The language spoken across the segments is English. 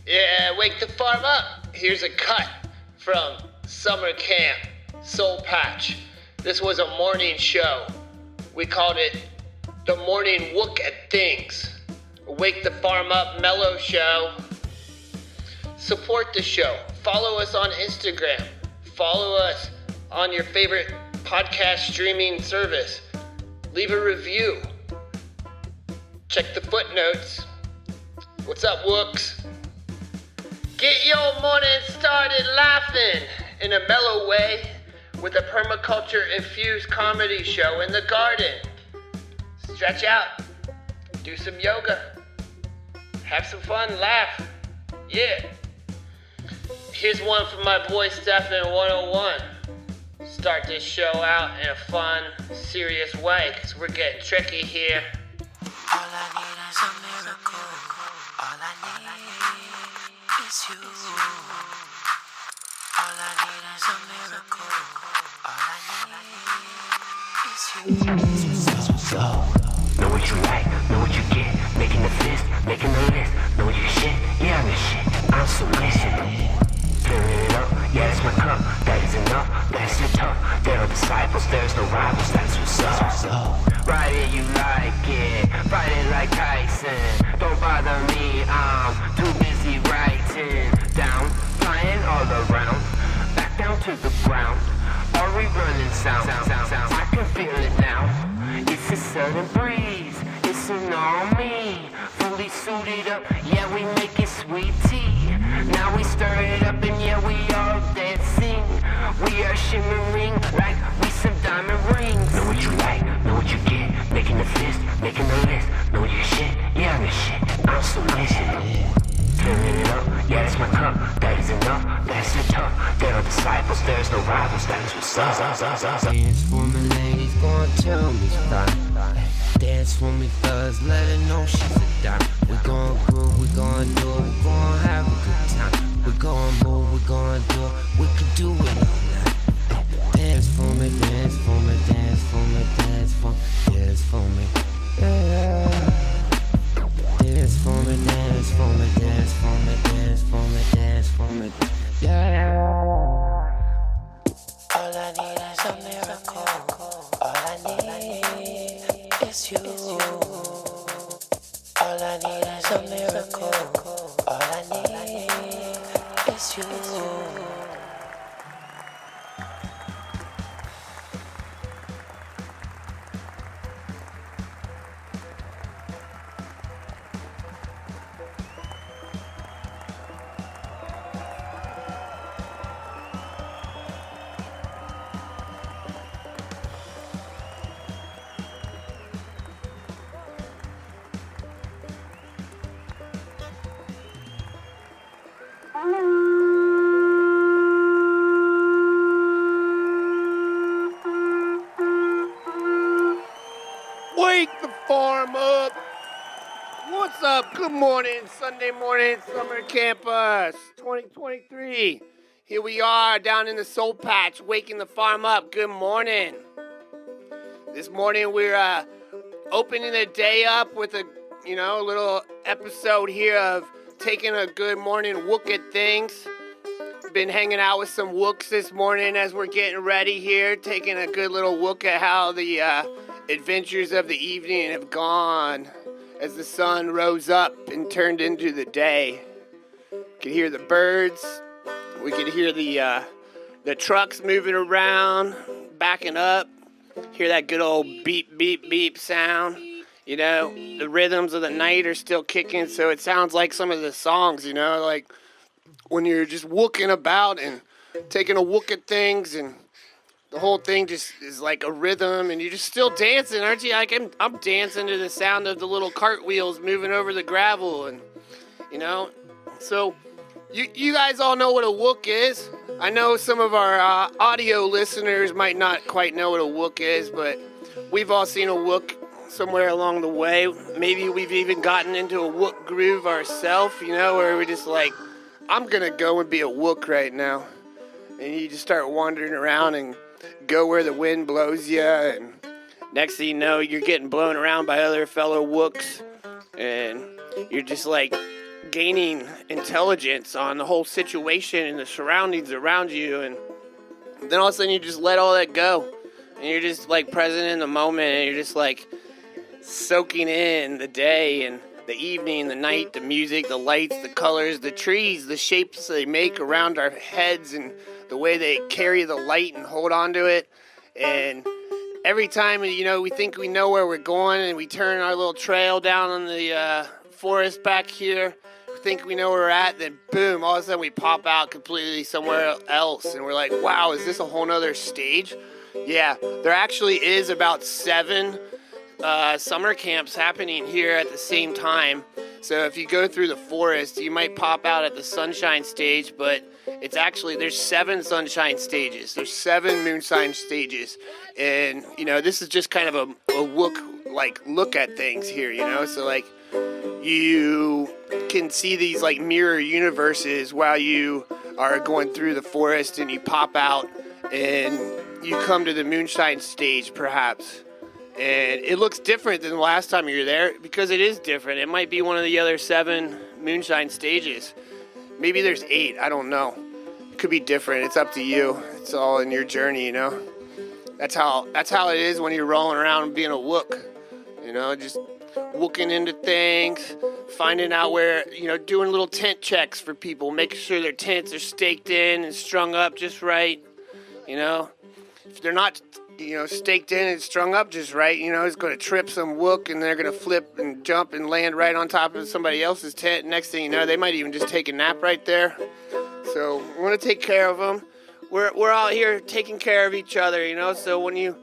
Yeah, wake the farm up. Here's a cut from summer camp, SoulPatch. This was a morning show. We called it the morning Wook at things. Wake the farm up mellow show. Support the show. Follow us on Instagram. Follow us on your favorite podcast streaming service. Leave a review. Check the footnotes. What's up, Wooks? Get your morning started laughing in a mellow way with a permaculture-infused comedy show in the garden. Stretch out. Do some yoga. Have some fun. Laugh. Yeah. Here's one from my boy Stefan 101. Start this show out in a fun, serious way, because we're getting tricky here. All I need is a miracle. All I need is you. All I need is a miracle. All I need is you. Know what you like, know what you get. Making the fist, making the list. Know your shit, yeah I'm your shit. I'm so listening. Fill it up, yeah it's my cup. That is enough, that's it tough. There are disciples, there's no rivals, that's what's up. Ride it, you like it. Ride it like Tyson. Don't bother me, I'm too busy writing. Down, flying all around. Back down to the ground. Are we running sound? I can feel it now. It's a sudden breeze. It's an army. Fully suited up, yeah we make it sweet tea. Now we stir it up and yeah we all dancing. We are shimmering like we some diamond rings. Know what you like, know what you get. Making the fist, making the list. Know your shit, yeah I'm your shit. I'm so listening. Filling it up, yeah it's my cup. That is enough, that's it tough. There are disciples, there's no rivals, that's what's up. Dance for me, ladies, gonna tell me stop. Dance for me, fellas, let her know she's a dime. We gon' groove, we gon' do it, we gon' have a good time. We gon' move, we gon' do it, we can do it all night. Dance for me, dance for me, dance for me, dance for me, dance for me, yeah. Dance for me, dance for me, dance for me, dance for me, dance for me, yeah. All I need is a miracle. All I need is you. All I need is a miracle. All I need is you. Wake the farm up. What's up? Good morning, Sunday morning, summer campus 2023. Here we are down in the SoulPatch, waking the farm up. Good morning. This morning we're opening the day up with a little episode here of taking a good morning look at things. Been hanging out with some Wooks this morning as we're getting ready here, taking a good little look at how the adventures of the evening have gone as the sun rose up and turned into the day. You could hear the birds. We could hear the trucks moving around, backing up. Hear that good old beep, beep, beep sound. You know, the rhythms of the night are still kicking, so it sounds like some of the songs, like when you're just wooking about and taking a look at things, and the whole thing just is like a rhythm, and you're just still dancing, aren't you? Like I'm dancing to the sound of the little cartwheels moving over the gravel, and so you guys all know what a wook is. I know some of our audio listeners might not quite know what a wook is, but we've all seen a wook somewhere along the way. Maybe we've even gotten into a wook groove ourselves, where we're just like, I'm gonna go and be a wook right now. And you just start wandering around and go where the wind blows you, and next thing you know, you're getting blown around by other fellow wooks, and you're just like gaining intelligence on the whole situation and the surroundings around you, and then all of a sudden you just let all that go, and you're just like present in the moment, and you're just like soaking in the day and the evening, the night, the music, the lights, the colors, the trees, the shapes they make around our heads, and the way they carry the light and hold on to it. And every time, we think we know where we're going, and we turn our little trail down on the forest back here, we think we know where we're at, then boom, all of a sudden we pop out completely somewhere else, and we're like, wow, is this a whole nother stage? Yeah, there actually is about 7 summer camps happening here at the same time. So if you go through the forest, you might pop out at the sunshine stage, but it's actually, there's 7 sunshine stages. There's 7 moonshine stages. And, this is just kind of a Wook, look at things here, So, you can see these, mirror universes while you are going through the forest, and you pop out and you come to the moonshine stage, perhaps. And it looks different than the last time you were there, because it is different. It might be one of the other 7 moonshine stages. Maybe there's 8. I don't know. It could be different. It's up to you. It's all in your journey, That's how it is when you're rolling around being a Wook. Just wooking into things, finding out where, doing little tent checks for people, making sure their tents are staked in and strung up just right. If they're not staked in and strung up just right, it's going to trip some Wook, and they're going to flip and jump and land right on top of somebody else's tent. Next thing you know, they might even just take a nap right there. So we want to take care of them. We're out here taking care of each other, So when you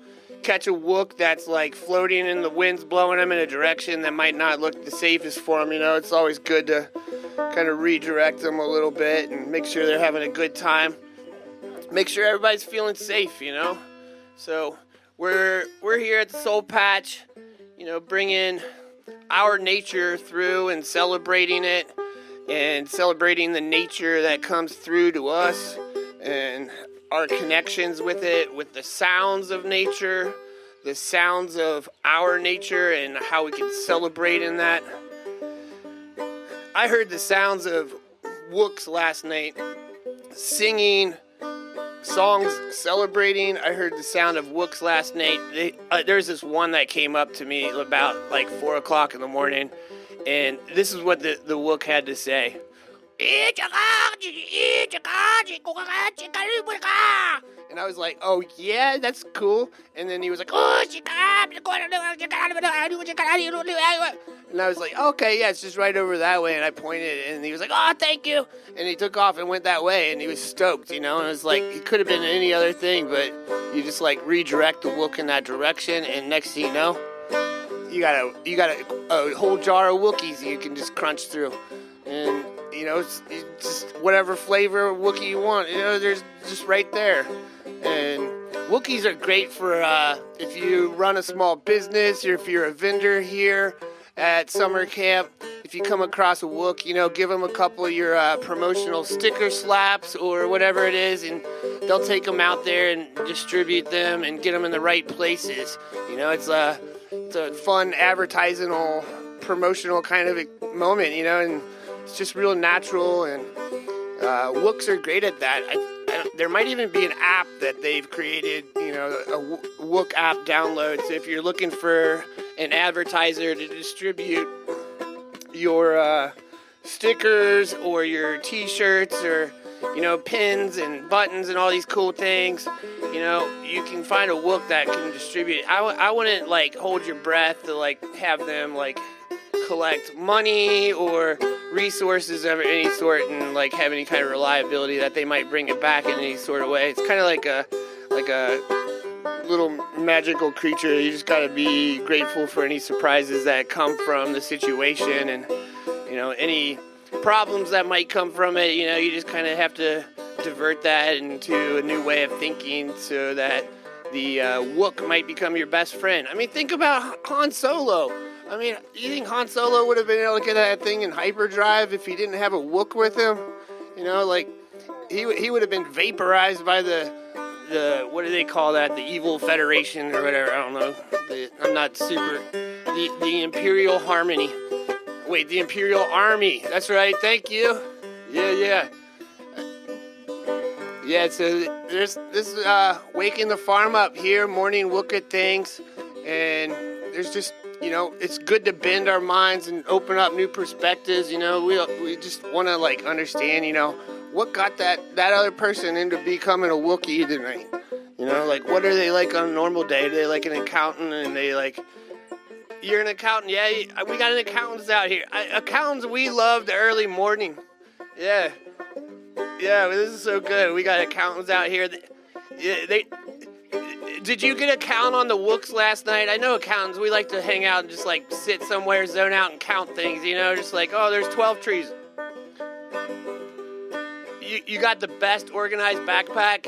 catch a Wook that's floating and the wind's blowing them in a direction that might not look the safest for them, it's always good to kind of redirect them a little bit and make sure they're having a good time. Make sure everybody's feeling safe, So we're here at the SoulPatch, bringing our nature through and celebrating it, and celebrating the nature that comes through to us and our connections with it, with the sounds of nature, the sounds of our nature, and how we can celebrate in that. I heard the sounds of Wooks last night singing songs celebrating. I heard the sound of Wooks last night. There's this one that came up to me about 4 o'clock in the morning, and this is what the Wook had to say. And I was like, oh yeah, that's cool. And then he was like, and I was like, okay, yeah, it's just right over that way. And I pointed, and he was like, oh, thank you. And he took off and went that way, and he was stoked, And it was like, he could have been any other thing, but you just redirect the Wook in that direction, and next thing you know, you got a whole jar of Wookiees you can just crunch through. And it's just whatever flavor Wookiee you want, there's just right there. And Wookiees are great for if you run a small business, or if you're a vendor here at summer camp. If you come across a Wook, give them a couple of your promotional sticker slaps or whatever it is, and they'll take them out there and distribute them and get them in the right places. It's a fun advertising promotional kind of moment, and it's just real natural, and Wooks are great at that. There might even be an app that they've created, a Wook app download. So if you're looking for an advertiser to distribute your stickers or your T-shirts or, pins and buttons and all these cool things, you can find a Wook that can distribute it. I wouldn't, hold your breath to, have them, collect money or resources of any sort and have any kind of reliability that they might bring it back in any sort of way. It's kind of like a little magical creature. You just gotta be grateful for any surprises that come from the situation, and any problems that might come from it. You just kind of have to divert that into a new way of thinking so that the Wook might become your best friend. I mean, think about Han Solo. I mean, you think Han Solo would have been able to get that thing in hyperdrive if he didn't have a Wook with him? He would have been vaporized by the what do they call that? The Evil Federation or whatever. I don't know. I'm not super. The Imperial Harmony. Wait, the Imperial Army. That's right. Thank you. Yeah. Yeah, so there's this waking the farm up here, morning look at things, and there's just, it's good to bend our minds and open up new perspectives. We just want to like understand, what got that other person into becoming a Wookiee tonight. Like what are they like on a normal day? Are they like an accountant and they like, you're an accountant? Yeah, we got an accountants out here. Accountants, we love the early morning. Yeah, this is so good. We got accountants out here. Did you get a count on the Wooks last night? I know accountants, we like to hang out and just like sit somewhere, zone out and count things, just like, oh, there's 12 trees. You got the best organized backpack.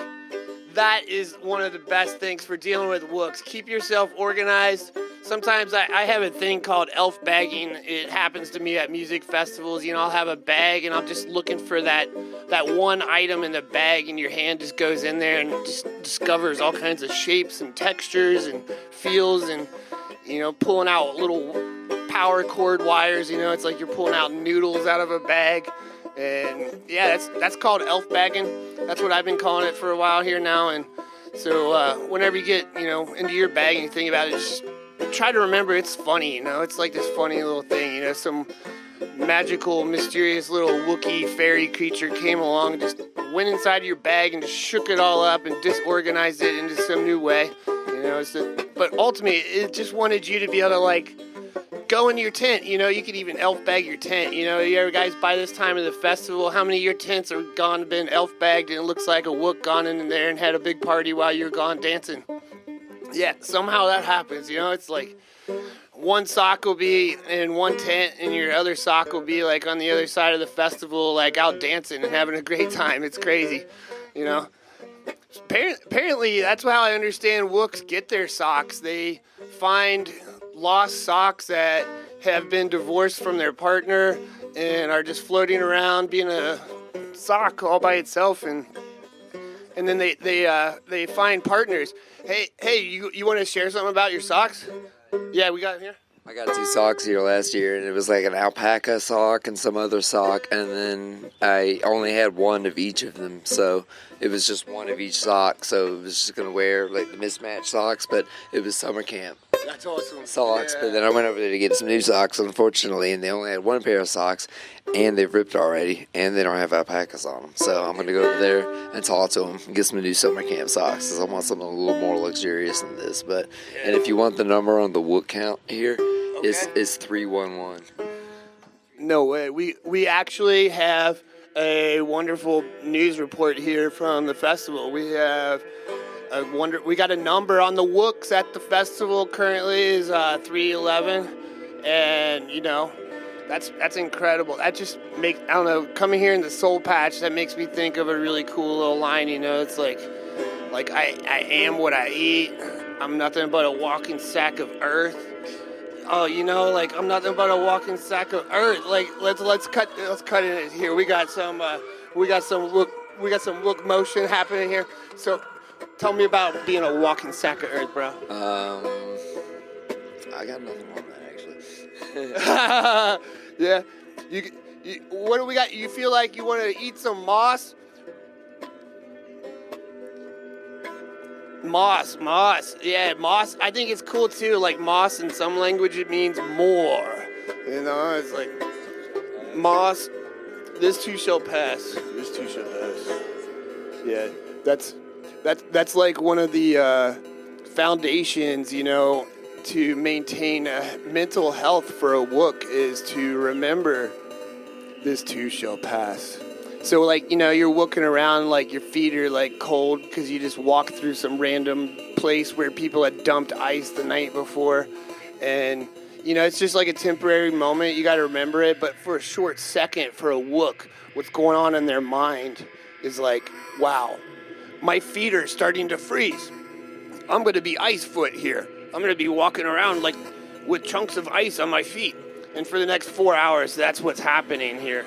That is one of the best things for dealing with Wooks. Keep yourself organized. Sometimes I have a thing called elf bagging. It happens to me at music festivals. I'll have a bag and I'm just looking for that one item in the bag, and your hand just goes in there and just discovers all kinds of shapes and textures and feels, and pulling out little power cord wires. It's like you're pulling out noodles out of a bag. And yeah, that's called elf bagging. That's what I've been calling it for a while here now. And so whenever you get into your bag and you think about it, just try to remember it's funny. It's like this funny little thing. Some magical, mysterious little Wookiee fairy creature came along and just went inside of your bag and just shook it all up and disorganized it into some new way. But ultimately, it just wanted you to be able to like go into your tent. You could even elf bag your tent. You ever guys, by this time of the festival, how many of your tents are gone, been elf bagged, and it looks like a Wook gone in there and had a big party while you're gone dancing? Yeah, somehow that happens. It's like one sock will be in one tent and your other sock will be like on the other side of the festival, like out dancing and having a great time. It's crazy, Apparently, that's how I understand Wooks get their socks. They find lost socks that have been divorced from their partner and are just floating around being a sock all by itself, and then they find partners. Hey, you want to share something about your socks? Yeah, we got it here. I got 2 socks here last year, and it was like an alpaca sock and some other sock, and then I only had one of each of them, so it was just one of each sock, so it was just going to wear like the mismatched socks, but it was summer camp. That's awesome. Socks, Yeah. But then I went over there to get some new socks, unfortunately, and they only had one pair of socks, and they've ripped already, and they don't have alpacas on them, so I'm going to go over there and talk to them and get some new summer camp socks, because I want something a little more luxurious than this, but, and if you want the number on the Wook count here, it's 311. No way. We actually have a wonderful news report here from the festival. We have we got a number on the Wooks at the festival currently is 311, and that's incredible. That just makes, I don't know, coming here in the SoulPatch, that makes me think of a really cool little line. It's like I am what I eat. I'm nothing but a walking sack of earth. Oh, like I'm nothing but a walking sack of earth. Like let's cut it here. We got some Wook motion happening here. So tell me about being a walking sack of earth, bro. I got nothing on that, actually. Yeah. You what do we got? You feel like you want to eat some moss? Moss. Yeah, moss. I think it's cool too. Like moss in some language, it means more. It's like moss. This too shall pass. Yeah, that's like one of the foundations, to maintain mental health for a Wook is to remember this too shall pass. So, like, you're wooking around, like, your feet are, like, cold because you just walked through some random place where people had dumped ice the night before. And, it's just like a temporary moment. You got to remember it. But for a short second, for a Wook, what's going on in their mind is like, wow, my feet are starting to freeze. I'm going to be ice foot here. I'm going to be walking around, like, with chunks of ice on my feet. And for the next 4 hours, that's what's happening here.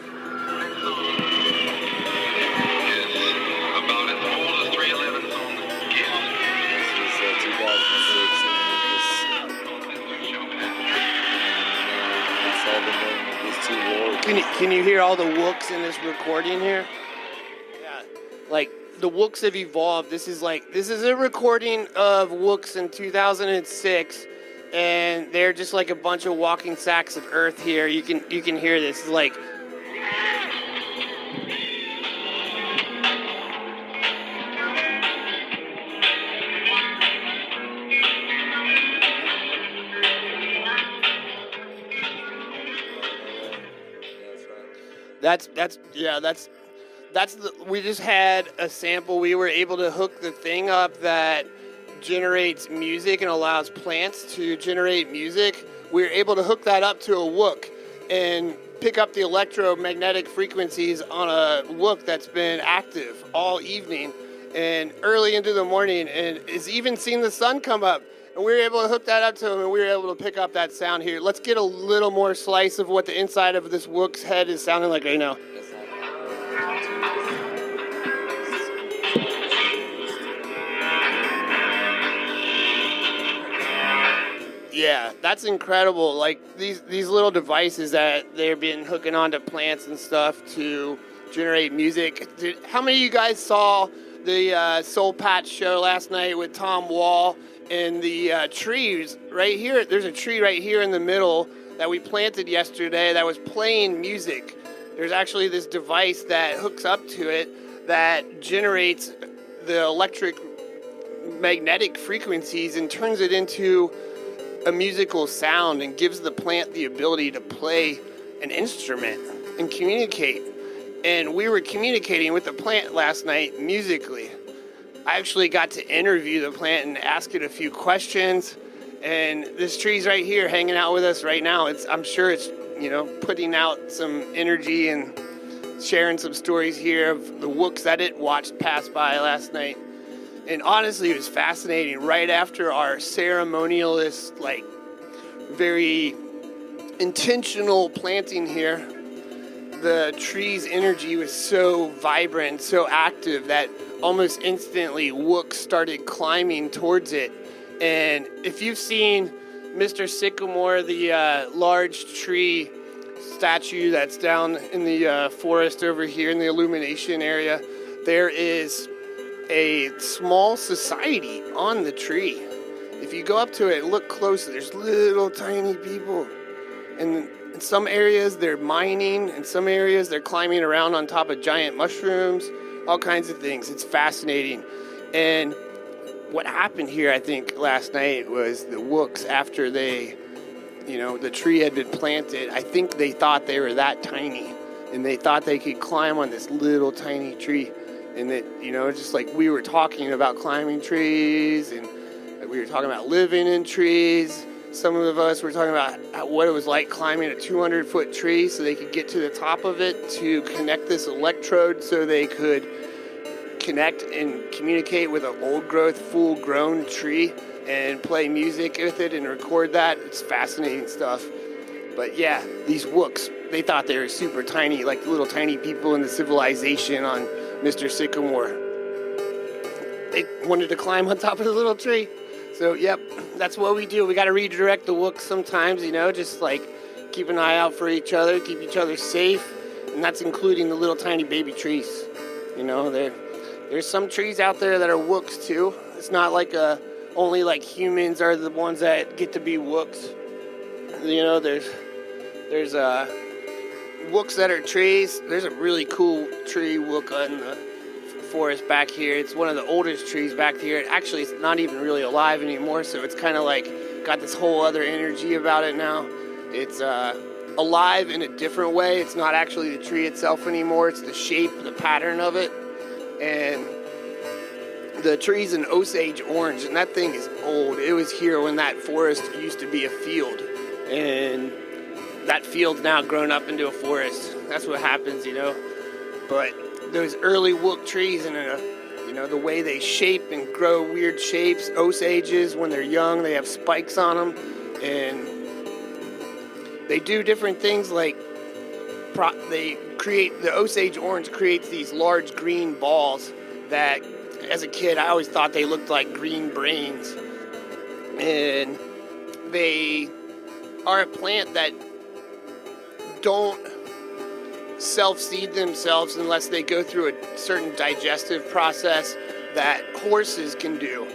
Can you hear all the Wooks in this recording here? Yeah. Like, the Wooks have evolved. This is a recording of Wooks in 2006, and they're just like a bunch of walking sacks of earth here. You can hear this. It's like, we just had a sample. We were able to hook the thing up that generates music and allows plants to generate music. We were able to hook that up to a Wook and pick up the electromagnetic frequencies on a Wook that's been active all evening and early into the morning, and has even seen the sun come up. And we were able to hook that up to him, and we were able to pick up that sound here. Let's get a little more slice of what the inside of this Wook's head is sounding like right now. Yeah, that's incredible. Like these little devices that they've been hooking onto plants and stuff to generate music. How many of you guys saw the SoulPatch show last night with Tom Wall and the trees right here? There's a tree right here in the middle that we planted yesterday that was playing music. There's actually this device that hooks up to it that generates the electric magnetic frequencies and turns it into a musical sound and gives the plant the ability to play an instrument and communicate. And we were communicating with the plant last night musically. I actually got to interview the plant and ask it a few questions. And this tree's right here hanging out with us right now. I'm sure it's, putting out some energy and sharing some stories here of the Wooks that it watched pass by last night. And honestly, it was fascinating. Right after our ceremonialist, very intentional planting here, the tree's energy was so vibrant, so active, that almost instantly Wook started climbing towards it. And if you've seen Mr. Sycamore, the large tree statue that's down in the forest over here in the illumination area, there is a small society on the tree. If you go up to it and look closely, there's little tiny people. And in some areas they're mining, in some areas they're climbing around on top of giant mushrooms, all kinds of things. It's fascinating. And what happened here, I think, last night was the Wooks, after they, the tree had been planted, I think they thought they were that tiny, and they thought they could climb on this little tiny tree. And that, just like we were talking about climbing trees, and we were talking about living in trees. Some of us were talking about what it was like climbing a 200-foot tree so they could get to the top of it to connect this electrode so they could connect and communicate with an old-growth, full-grown tree and play music with it and record that. It's fascinating stuff. But yeah, these Wooks, they thought they were super tiny, like little tiny people in the civilization on Mr. Sycamore. They wanted to climb on top of the little tree. So, yep, that's what we do. We got to redirect the Wooks sometimes, just like keep an eye out for each other, keep each other safe, and that's including the little tiny baby trees. There's some trees out there that are Wooks too. It's not like only like humans are the ones that get to be Wooks. There's Wooks that are trees. There's a really cool tree Wook in the forest back here. It's one of the oldest trees back here. Actually, it's not even really alive anymore, so it's kind of like got this whole other energy about it now. It's alive in a different way. It's not actually the tree itself anymore. It's the shape, the pattern of it. And the tree's an Osage orange, and that thing is old. It was here when that forest used to be a field, and that field's now grown up into a forest. That's what happens, But those early Wook trees and the way they shape and grow weird shapes, Osages, when they're young, they have spikes on them, and they do different things like the Osage orange creates these large green balls that, as a kid, I always thought they looked like green brains. And they are a plant that don't self-seed themselves unless they go through a certain digestive process that horses can do.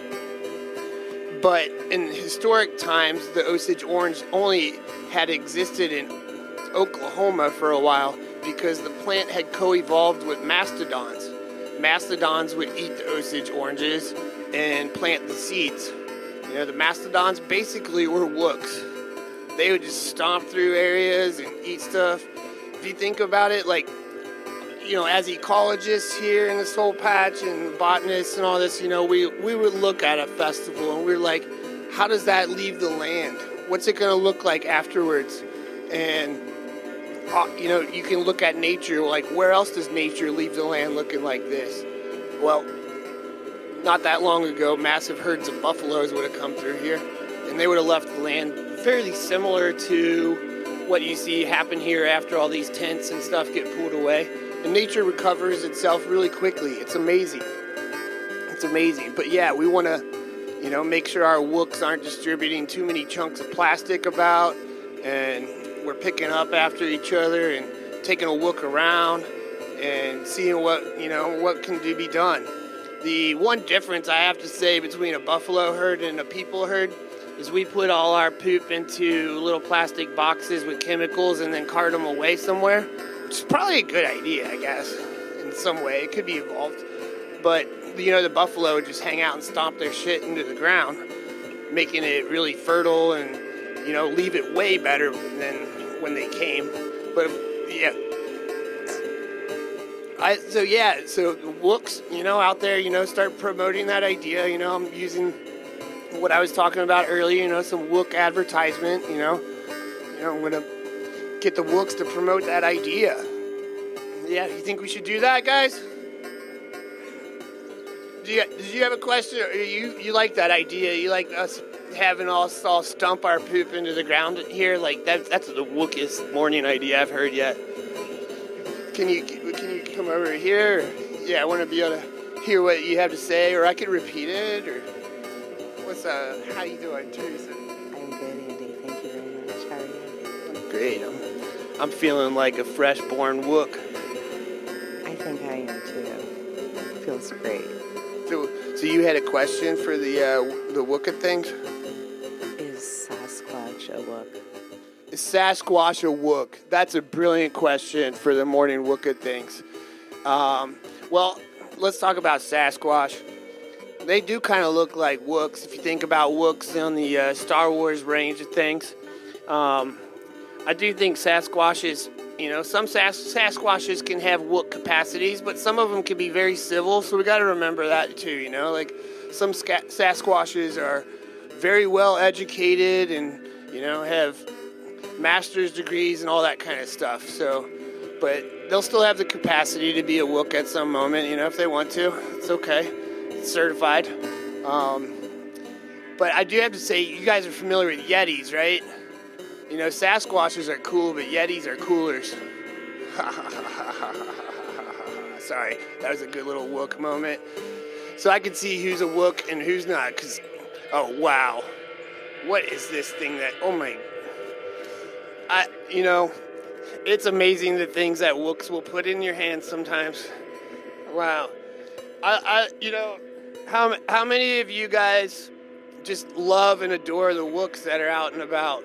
But in historic times, the Osage orange only had existed in Oklahoma for a while because the plant had co-evolved with mastodons. Mastodons would eat the Osage oranges and plant the seeds. You know, the mastodons basically were Wooks. They would just stomp through areas and eat stuff. If you think about it, like, you know, as ecologists here in the SoulPatch and botanists and all this, you know, we would look at a festival and we're like, how does that leave the land? What's it going to look like afterwards? And, you know, you can look at nature, like, where else does nature leave the land looking like this? Well, not that long ago, massive herds of buffaloes would have come through here, and they would have left the land fairly similar to what you see happen here after all these tents and stuff get pulled away. And nature recovers itself really quickly. It's amazing. It's amazing. But yeah, we want to, you know, make sure our Wooks aren't distributing too many chunks of plastic about, and we're picking up after each other and taking a look around and seeing what, you know, what can be done. The one difference I have to say between a buffalo herd and a people herd is we put all our poop into little plastic boxes with chemicals and then cart them away somewhere, which is probably a good idea, I guess, in some way. It could be evolved. But, you know, the buffalo would just hang out and stomp their shit into the ground, making it really fertile and, you know, leave it way better than when they came. But, yeah. So Wooks, you know, out there, you know, start promoting that idea. You know, I'm using what I was talking about earlier, you know, some Wook advertisement, you know, I'm going to get the Wooks to promote that idea. Yeah, you think we should do that, guys? Did you have a question? Or you like that idea? You like us having us all stump our poop into the ground here? Like, that's the Wookest morning idea I've heard yet. Can you come over here? Yeah, I want to be able to hear what you have to say, or I could repeat it, or how you doing, Teresa? I'm good, Andy. Thank you very much. How are you? I'm great. I'm feeling like a fresh-born Wook. I think I am too. Feels great. So you had a question for the Wooka things? Is Sasquatch a Wook? Is Sasquatch a Wook? That's a brilliant question for the morning Wooka things. Well, let's talk about Sasquatch. They do kind of look like Wooks. If you think about Wooks on the Star Wars range of things, I do think Sasquatches, you know, some Sasquatches can have Wook capacities, but some of them can be very civil, so we got to remember that too, you know. Like, some Sasquatches are very well educated and, you know, have master's degrees and all that kind of stuff, so, but they'll still have the capacity to be a Wook at some moment, you know, if they want to. It's okay. It's certified. But I do have to say, you guys are familiar with Yetis, right? You know, Sasquatches are cool, but Yetis are coolers. Sorry, that was a good little Wook moment. So I can see who's a Wook and who's not, because, oh, wow. What is this thing that, oh my, you know, it's amazing the things that Wooks will put in your hands sometimes. Wow. You know, how many of you guys just love and adore the Wooks that are out and about?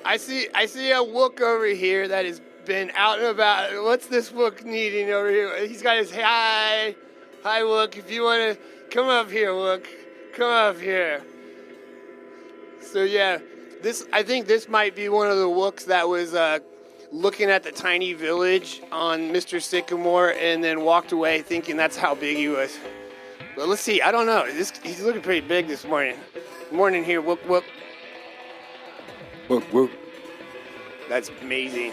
I see a Wook over here that has been out and about. What's this Wook needing over here? He's got his hi Wook. If you want to come up here, Wook, come up here. So yeah, I think this might be one of the Wooks that was looking at the tiny village on Mr. Sycamore and then walked away thinking that's how big he was. But let's see. I don't know. He's looking pretty big this morning. Good morning here, Wook Wook. Wook Wook. That's amazing.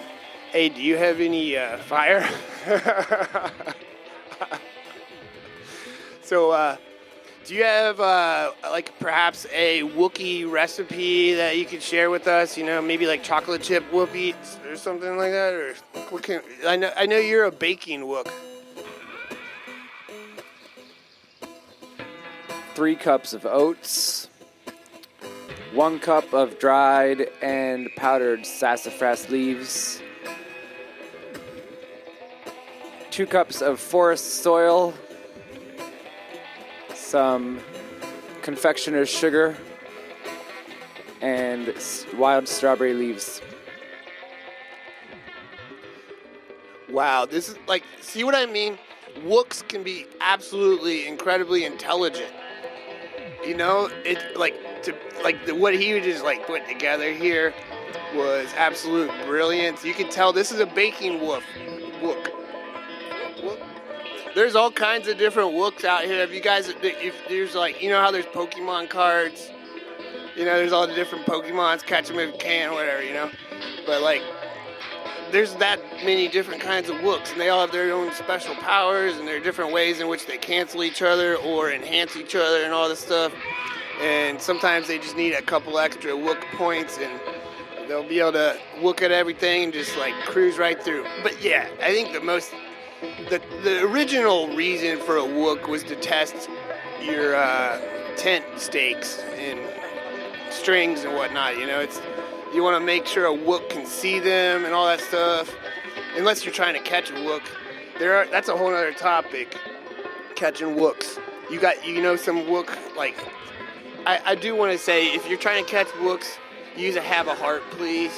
Hey, do you have any fire? So, do you have like perhaps a Wookiee recipe that you could share with us? You know, maybe like chocolate chip Whoopies or something like that. Or I know you're a baking Wook. 3 cups of oats, 1 cup of dried and powdered sassafras leaves, 2 cups of forest soil, some confectioner's sugar, and wild strawberry leaves. Wow, this is like, see what I mean? Wooks can be absolutely incredibly intelligent. You know, it's what he would just like put together here was absolute brilliance. You can tell this is a baking Wook. There's all kinds of different Wooks out here. If you guys, if there's like, you know how there's Pokemon cards, you know, there's all the different Pokemons, catch them if you can, whatever, you know. But like, there's that many different kinds of Wooks, and they all have their own special powers, and there are different ways in which they cancel each other or enhance each other and all this stuff. And sometimes they just need a couple extra Wook points, and they'll be able to Wook at everything and just like cruise right through. But yeah, I think the original reason for a Wook was to test your tent stakes and strings and whatnot. You know, you want to make sure a Wook can see them and all that stuff. Unless you're trying to catch a Wook, that's a whole other topic. Catching Wooks, you know some Wook like. I do want to say, if you're trying to catch Wooks, use a have a heart, please.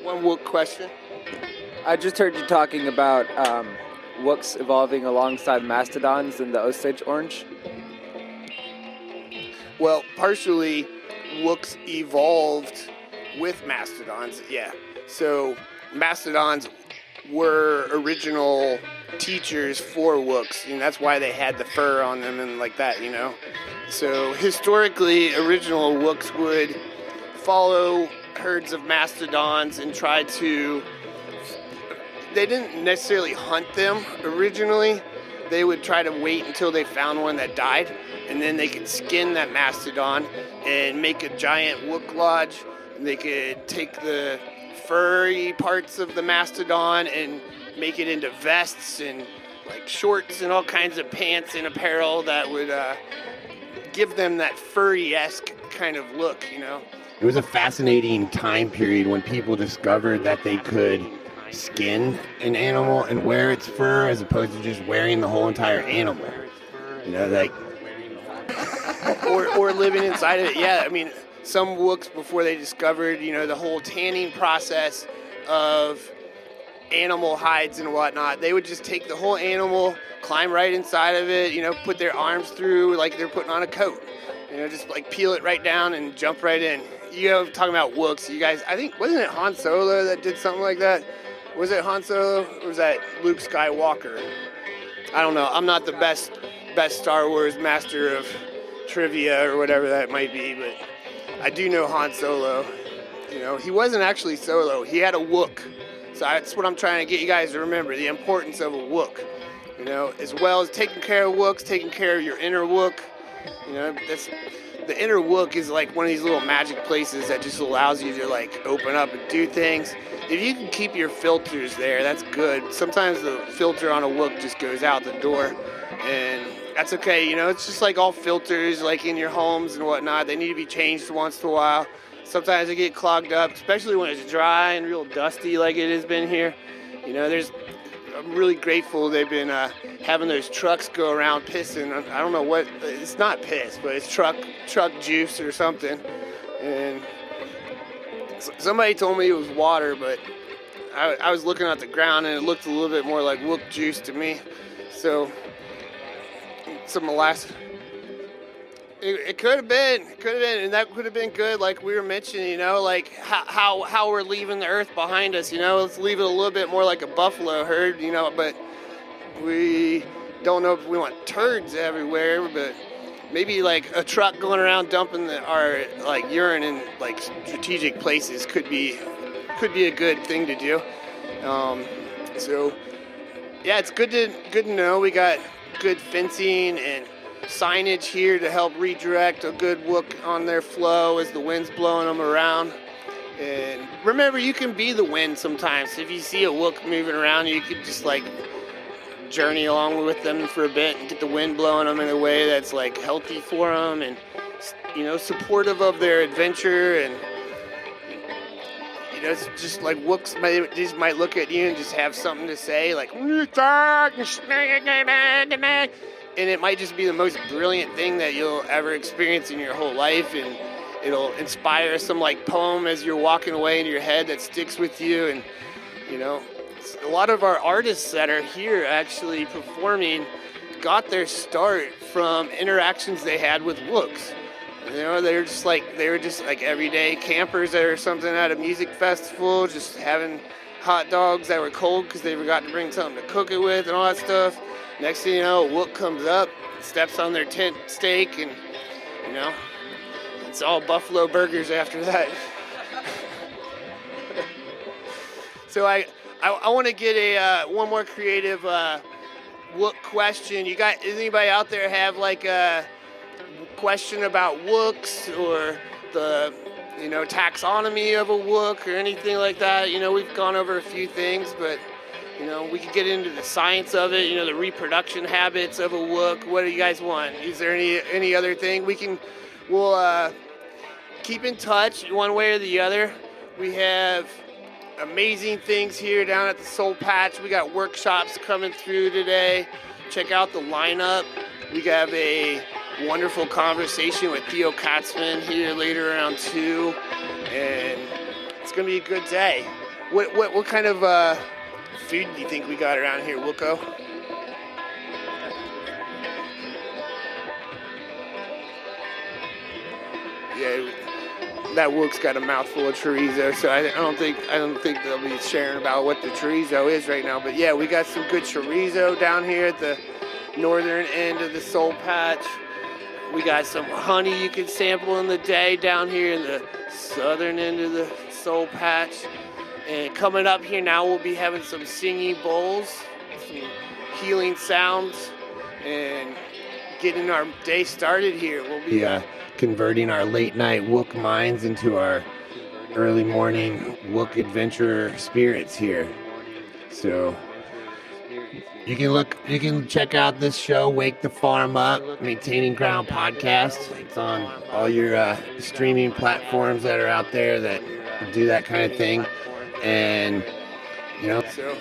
One Wook question. I just heard you talking about Wooks evolving alongside mastodons in the Osage Orange. Well, partially, Wooks evolved with mastodons, yeah. So mastodons were original teachers for Wooks, and that's why they had the fur on them and like that, you know. So historically, original Wooks would follow herds of mastodons and try to. They didn't necessarily hunt them originally. They would try to wait until they found one that died, and then they could skin that mastodon and make a giant Wook lodge. And they could take the furry parts of the mastodon and make it into vests and like shorts and all kinds of pants and apparel that would give them that furry-esque kind of look, you know. It was a fascinating time period when people discovered that they could skin an animal and wear its fur as opposed to just wearing the whole entire animal. You know, like... or living inside of it, yeah. I mean, some Wooks, before they discovered, you know, the whole tanning process of animal hides and whatnot, they would just take the whole animal, climb right inside of it, you know, put their arms through like they're putting on a coat. You know, just like peel it right down and jump right in. You know, talking about Wooks, you guys, I think, wasn't it Han Solo that did something like that? Was it Han Solo or was that Luke Skywalker? I don't know. I'm not the best Star Wars master of trivia or whatever that might be, but I do know Han Solo. You know, he wasn't actually Solo. He had a Wook. So that's what I'm trying to get you guys to remember, the importance of a Wook. You know, as well as taking care of Wooks, taking care of your inner Wook. You know, the inner Wook is like one of these little magic places that just allows you to like open up and do things. If you can keep your filters there, that's good. Sometimes the filter on a Wook just goes out the door, and that's okay. You know, it's just like all filters, like in your homes and whatnot. They need to be changed once in a while. Sometimes they get clogged up, especially when it's dry and real dusty like it has been here. You know, I'm really grateful they've been having those trucks go around pissing. I don't know what, it's not piss, but it's truck juice or something. And somebody told me it was water, but I was looking at the ground and it looked a little bit more like Wook juice to me. So, some molasses. It could have been, and that could have been good, like we were mentioning, you know, like how we're leaving the earth behind us, you know, let's leave it a little bit more like a buffalo herd, you know, but we don't know if we want turds everywhere, but maybe like a truck going around dumping our like urine in like strategic places could be a good thing to do. So yeah, it's good to know we got good fencing and signage here to help redirect a good Wook on their flow as the wind's blowing them around. And remember, you can be the wind sometimes. If you see a Wook moving around, you could just like journey along with them for a bit and get the wind blowing them in a way that's like healthy for them and, you know, supportive of their adventure. And You know, it's just like Wooks might look at you and just have something to say, like, and it might just be the most brilliant thing that you'll ever experience in your whole life, and it'll inspire some like poem as you're walking away in your head that sticks with you. And you know, a lot of our artists that are here actually performing got their start from interactions they had with Wooks. You know, they were just like everyday campers or something at a music festival, just having hot dogs that were cold because they forgot to bring something to cook it with and all that stuff. Next thing you know, Wook comes up, steps on their tent stake, and you know, it's all buffalo burgers after that. So I want to get a one more creative Wook question. You got anybody out there have like a question about Wooks or the, you know, taxonomy of a Wook or anything like that? You know, we've gone over a few things, but you know, we could get into the science of it. You know, the reproduction habits of a Wook. What do you guys want? Is there any other thing we'll keep in touch one way or the other? We have amazing things here down at the SoulPatch. We got workshops coming through today. Check out the lineup. We have a wonderful conversation with Theo Katzman here later around 2, and it's gonna be a good day. What kind of food do you think we got around here, Wooko? Yeah, that Wook's got a mouthful of chorizo, so I don't think they'll be sharing about what the chorizo is right now. But yeah, we got some good chorizo down here at the northern end of the SoulPatch. We got some honey you can sample in the day down here in the southern end of the SoulPatch. And coming up here now, we'll be having some singing bowls, some healing sounds, and getting our day started here. We'll be converting our late night Wook minds into our early morning Wook adventurer spirits here. So you can check out this show, Wake the Farm Up, Maintaining Ground podcast. It's on all your streaming platforms that are out there that do that kind of thing. And, you know. So,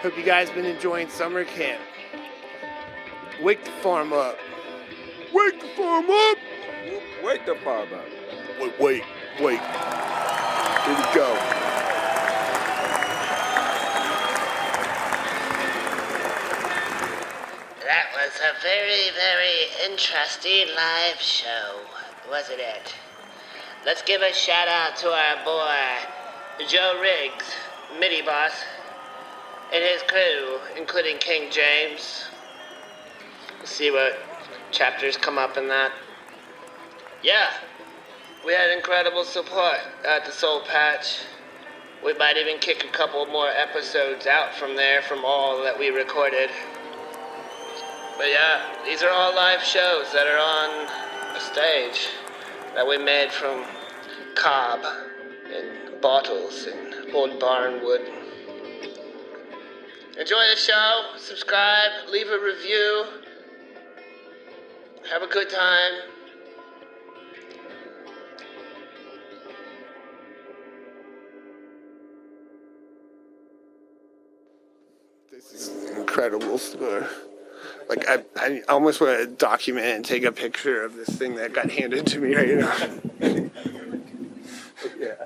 hope you guys been enjoying summer camp. Wake the farm up. Wake the farm up. Wake the farm up. Wait. Here we go. That was a very, very interesting live show, wasn't it? Let's give a shout out to our boy, Joe Riggs, MIDI boss, and his crew, including King James. Let's see what chapters come up in that. Yeah, we had incredible support at the SoulPatch. We might even kick a couple more episodes out from there from all that we recorded. But yeah, these are all live shows that are on a stage that we made from cob and bottles and old barn wood. Enjoy the show, subscribe, leave a review, have a good time. This is an incredible store. Like, I almost want to document and take a picture of this thing that got handed to me right now. Yeah.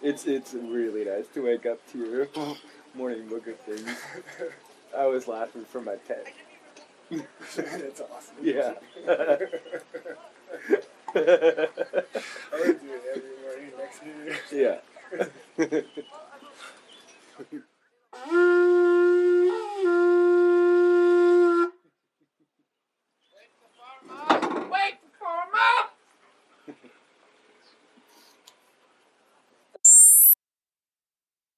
It's really nice to wake up to your morning look at things. I was laughing from my tent. That's awesome. Yeah.